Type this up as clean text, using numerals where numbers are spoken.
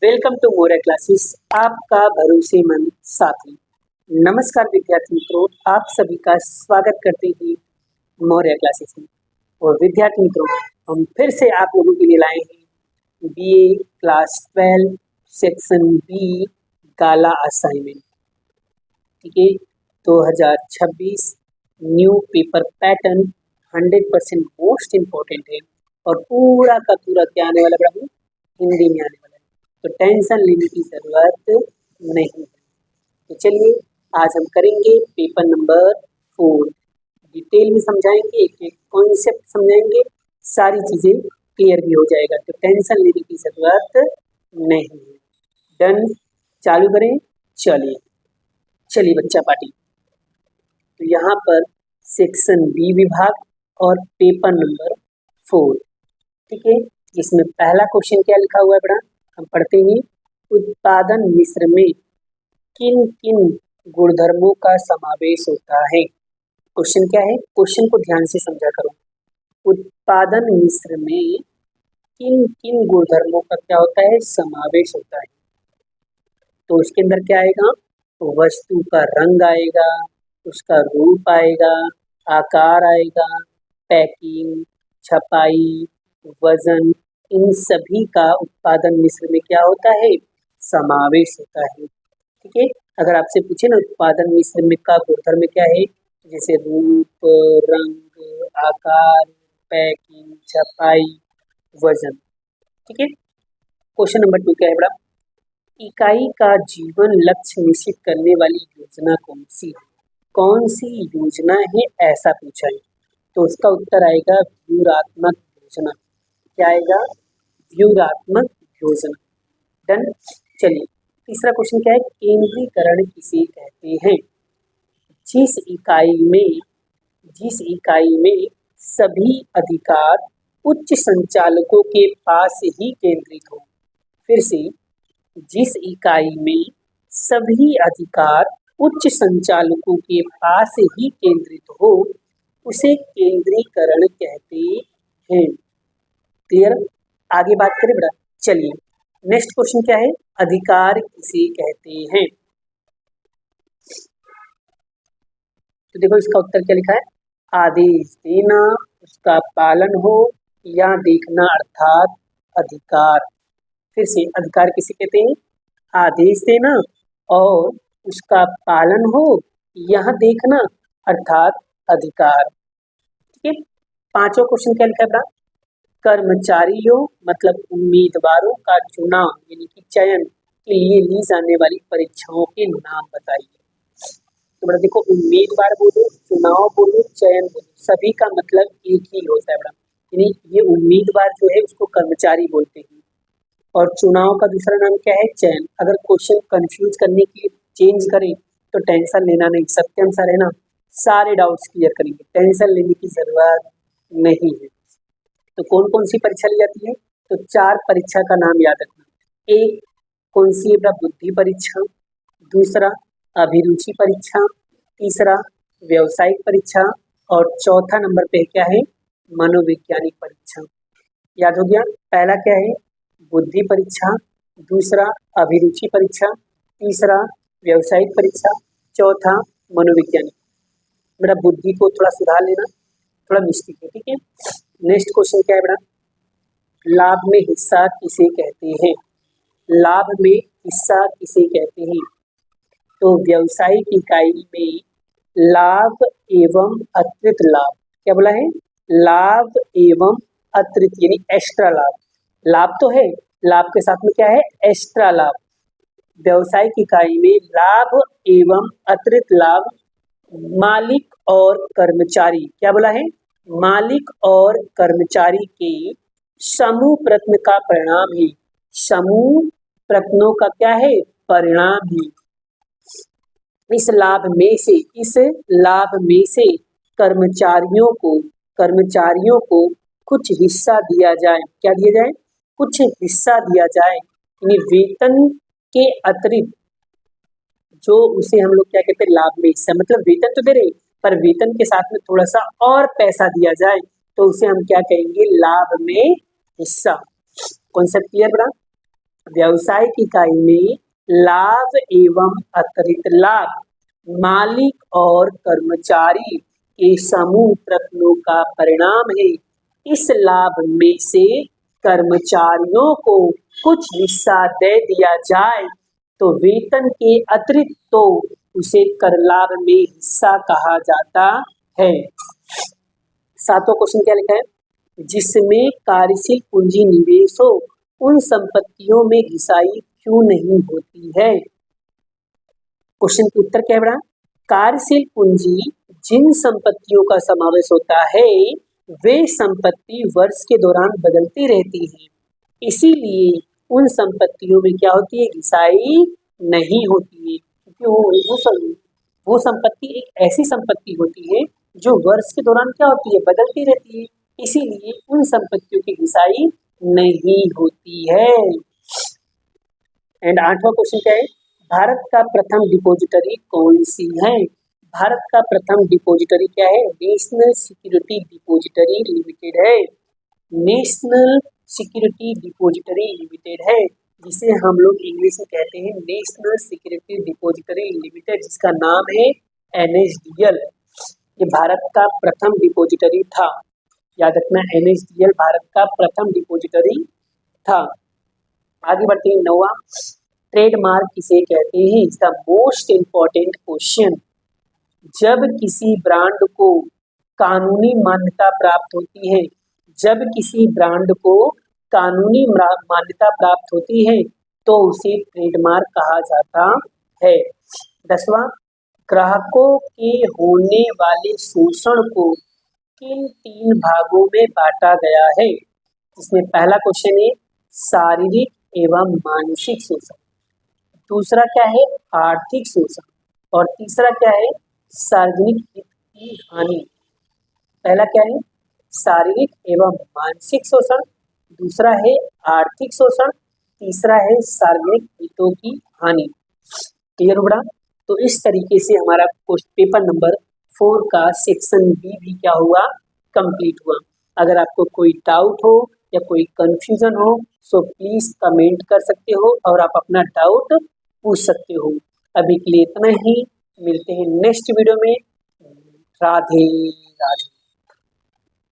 Welcome to Moriya classes, आपका भरोसेमंद साथी। नमस्कार विद्यार्थी मित्रों, आप सभी का स्वागत करते हैं मोरिया क्लासेस में। और विद्यार्थी मित्रों, हम फिर से आप लोगों के लिए लाए हैं बीए क्लास 12 सेक्शन बी गाला असाइनमेंट। ठीक है, 2026 new paper pattern 100% most important है और पूरा का पूरा क्या आने वाला है, हिंदी में आने वाला है, तो टेंशन लेने की ज़रूरत नहीं है। तो चलिए आज हम करेंगे पेपर नंबर 4। डिटेल में समझाएंगे, एक एक कॉन्सेप्ट समझाएंगे, सारी चीज़ें क्लियर भी हो जाएगा, तो टेंशन लेने की ज़रूरत नहीं है। डन, चालू करें। चलिए बच्चा पार्टी। तो यहाँ पर सेक्शन बी विभाग और पेपर नंबर 4। ठीक है, इसमें पहला क्वेश्चन क्या लिखा हुआ है बड़ा, हम पढ़ते हैं। उत्पादन मिश्र में किन किन गुणधर्मों का समावेश होता है। क्वेश्चन क्या है, क्वेश्चन को ध्यान से समझा करो। उत्पादन मिश्र में किन किन गुणधर्मों का क्या होता है, समावेश होता है। तो उसके अंदर क्या आएगा, तो वस्तु का रंग आएगा, उसका रूप आएगा, आकार आएगा, पैकिंग, छपाई, वजन, इन सभी का उत्पादन मिश्र में क्या होता है, समावेश होता है। ठीक है, अगर आपसे पूछे ना उत्पादन मिश्र में का गुणधर्म क्या है, जैसे रूप, रंग, आकार, पैकिंग, छपाई, वजन। ठीक है, क्वेश्चन नंबर 2 क्या है बड़ा, इकाई का जीवन लक्ष्य निश्चित करने वाली योजना कौन सी योजना है, ऐसा पूछा है। तो उसका उत्तर आएगा व्यूहात्मक योजना। क्या आएगा, व्यूहात्मक योजना। डन, चलिए तीसरा क्वेश्चन क्या है, केंद्रीकरण किसे कहते हैं। जिस इकाई में सभी अधिकार उच्च संचालकों के पास ही केंद्रित हो। फिर से, जिस इकाई में सभी अधिकार उच्च संचालकों के पास ही केंद्रित हो, उसे केंद्रीकरण कहते हैं। क्लियर, आगे बात करें बेटा। चलिए नेक्स्ट क्वेश्चन क्या है, अधिकार किसे कहते हैं। तो देखो इसका उत्तर क्या लिखा है, आदेश देना, उसका पालन हो या देखना अर्थात अधिकार। फिर से, अधिकार किसे कहते हैं, आदेश देना और उसका पालन हो या देखना अर्थात अधिकार। ठीक है, पांचवा क्वेश्चन क्या लिखा है बेटा, कर्मचारियों मतलब उम्मीदवारों का चुनाव यानी कि चयन के लिए ली जाने वाली परीक्षाओं के नाम बताइए। तो बड़ा देखो, उम्मीदवार बोलो, चुनाव बोलो, चयन बोलो, सभी का मतलब एक ही होता है बड़ा, यानी ये उम्मीदवार जो है उसको कर्मचारी बोलते हैं और चुनाव का दूसरा नाम क्या है, चयन। अगर क्वेश्चन कंफ्यूज करने के लिए चेंज करें तो टेंशन लेना नहीं, सत्यम सर है ना, सारे डाउट्स क्लियर करेंगे, टेंशन लेने की जरूरत नहीं है। तो कौन कौन सी परीक्षा ली जाती है, तो 4 परीक्षा का नाम याद रखना। एक कौन सी है, बुद्धि परीक्षा, दूसरा अभिरुचि परीक्षा, तीसरा व्यावसायिक परीक्षा और चौथा नंबर पे क्या है, मनोवैज्ञानिक परीक्षा। याद हो गया, पहला क्या है, बुद्धि परीक्षा, दूसरा अभिरुचि परीक्षा, तीसरा व्यावसायिक परीक्षा, चौथा मनोवैज्ञानिक। मेरा बुद्धि को थोड़ा सुधार लेना, थोड़ा मिस्टेक है। ठीक है, नेक्स्ट क्वेश्चन क्या है बेटा, लाभ में हिस्सा किसे कहते हैं। लाभ में हिस्सा किसे कहते हैं, तो व्यावसायिक इकाई में लाभ एवं अतिरिक्त लाभ, क्या बोला है, लाभ एवं अतिरिक्त यानी एक्स्ट्रा लाभ। लाभ तो है, लाभ के साथ में क्या है, एक्स्ट्रा लाभ। व्यावसायिक इकाई में लाभ एवं अतिरिक्त लाभ मालिक और कर्मचारी, क्या बोला है, मालिक और कर्मचारी के समूह प्रयत्न का परिणाम ही, समूह प्रयत्नों का क्या है, परिणाम ही। इस लाभ में से कर्मचारियों को कुछ हिस्सा दिया जाए। क्या दिया जाए, कुछ हिस्सा दिया जाए, यानी वेतन के अतिरिक्त जो उसे हम लोग क्या कहते हैं, लाभ में हिस्सा, मतलब वेतन तो दे रहे पर वेतन के साथ में थोड़ा सा और पैसा दिया जाए तो उसे हम क्या कहेंगे, लाभ में हिस्सा। कॉन्सेप्ट क्लियर बड़ा। व्यावसायिक इकाई में लाभ एवं अतिरिक्त लाभ मालिक और कर्मचारी के समूह प्रयत्नों का परिणाम है। इस लाभ में से कर्मचारियों को कुछ हिस्सा दे दिया जाए तो वेतन के अतिरिक्त तो उसे कर लाभ में हिस्सा कहा जाता है। सातवां क्वेश्चन क्या लिखा है? जिसमें कार्यशील पूंजी निवेश हो उन संपत्तियों में घिसाई क्यों नहीं होती है? क्वेश्चन के उत्तर क्या है? कार्यशील पूंजी जिन संपत्तियों का समावेश होता है वे संपत्ति वर्ष के दौरान बदलती रहती है, इसीलिए उन संपत्तियों में क्या होती है? घिसाई नहीं होती है, क्योंकि वो संपत्ति एक ऐसी संपत्ति होती है जो वर्ष के दौरान क्या होती है? बदलती रहती है, इसीलिए उन संपत्तियों की घिसाई नहीं होती है। एंड आठवां क्वेश्चन क्या है? भारत का प्रथम डिपॉजिटरी कौन सी है? भारत का प्रथम डिपॉजिटरी क्या है? नेशनल सिक्योरिटी डिपॉजिटरी लिमिटेड है। नेशनल सिक्योरिटी डिपॉजिटरी लिमिटेड है, जिसे हम लोग इंग्लिश में कहते हैं नेशनल सिक्योरिटी डिपॉजिटरी लिमिटेड, जिसका नाम है NSDL। ये भारत का प्रथम डिपॉजिटरी था, याद रखना NSDL भारत का प्रथम डिपॉजिटरी था। आगे बढ़ते हैं। नौवां, ट्रेडमार्क किसे कहते हैं? Is the most important question. जब किसी ब्रांड को कानूनी मान्यता प्राप्त होती है, जब किसी ब्रांड को कानूनी मान्यता प्राप्त होती है तो उसे ट्रेडमार्क कहा जाता है। 10वां, ग्राहकों के होने वाले शोषण को किन 3 भागों में बांटा गया है? इसमें पहला क्वेश्चन है शारीरिक एवं मानसिक शोषण, दूसरा क्या है? आर्थिक शोषण, और तीसरा क्या है? सार्वजनिक हित की हानि। पहला क्या है? शारीरिक एवं मानसिक शोषण, दूसरा है आर्थिक शोषण, तीसरा है सार्वजनिक हितों की हानि। क्लियर होगा? तो इस तरीके से हमारा पेपर नंबर 4 का सेक्शन बी भी क्या हुआ? कंप्लीट हुआ। अगर आपको कोई डाउट हो या कोई कंफ्यूजन हो सो प्लीज कमेंट कर सकते हो और आप अपना डाउट पूछ सकते हो। अभी के लिए इतना ही, मिलते हैं नेक्स्ट वीडियो में। राधे राधे।